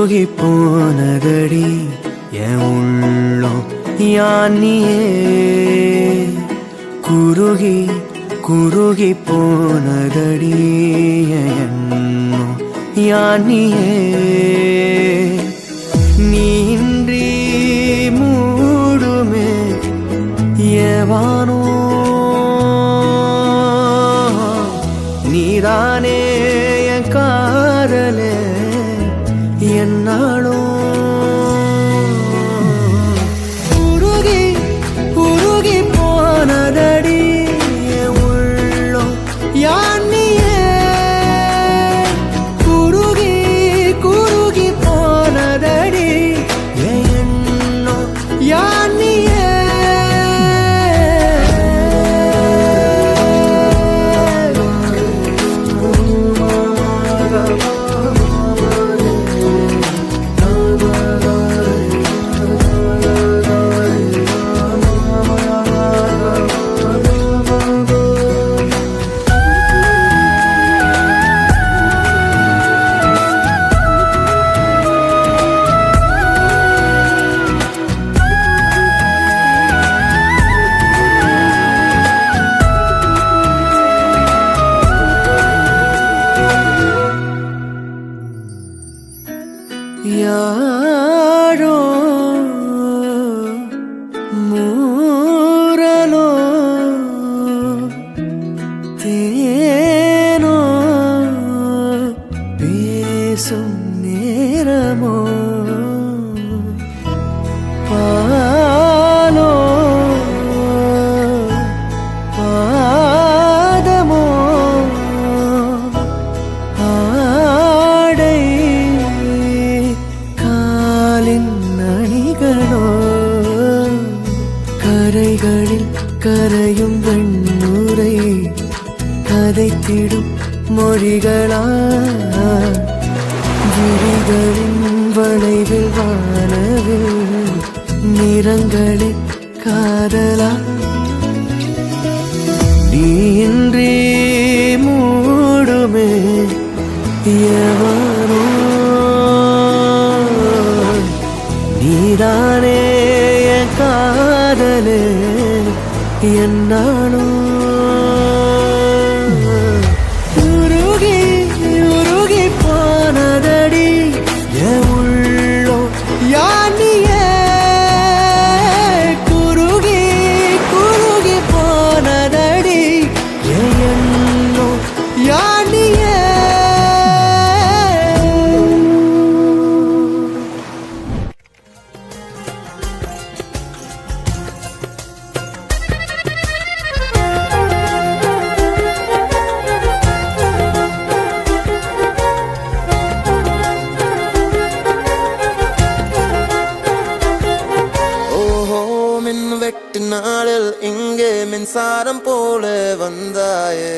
குருகி போனதடி என் உள்ளம் யானியே குருகி குருகி போனதடி என் எண்ணம் யானியே நீன்றி மூடுமே ஏவானோ நீதானே என் காதலே என்னாலும் உருகி உருகி போனதடி என் உள்ளம் யானியே குருகி குருகி போனதடி என் எண்ணம் யானியே யாரோ மூரலோ தேனோ பேசும் நேரமோ பாலோ பாதமோ கரைகளில் கரையும் வெண்ணுரை கதைத்திடும் மொழிகளா விழிகளின் வளைவில் வானவில் நிறங்களில் காதலா நீன்றி மூடுமே எவனோ நீதானே என் காதலே என்னாலும் உருகி உருகி போனதடி என் உள்ளம் யானியே குருகி குருகி போனதடி என் எண்ணம் யானியே நாளில் இங்கே மின்சாரம் போல வந்தாயே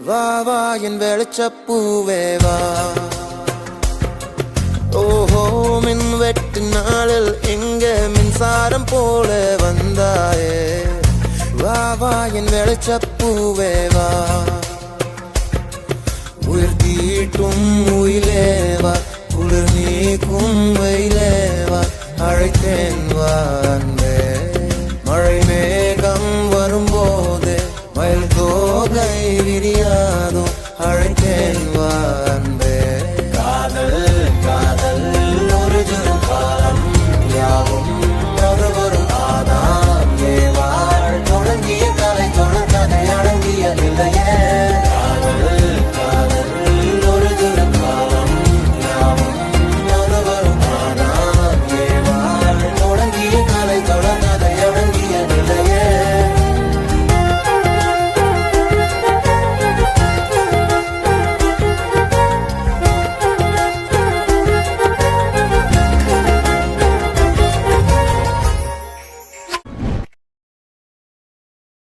வா வா என் வெளிச்சப்பூவே வா ஓஹோ மின் வெட்டு நாளில் இங்கே மின்சாரம் போல வந்தாயே வா வா என் வெளிச்சப்பூவே வா உயிர் தீட்டும் உயிலே வா குளிர் நீக்கும் வெயிலே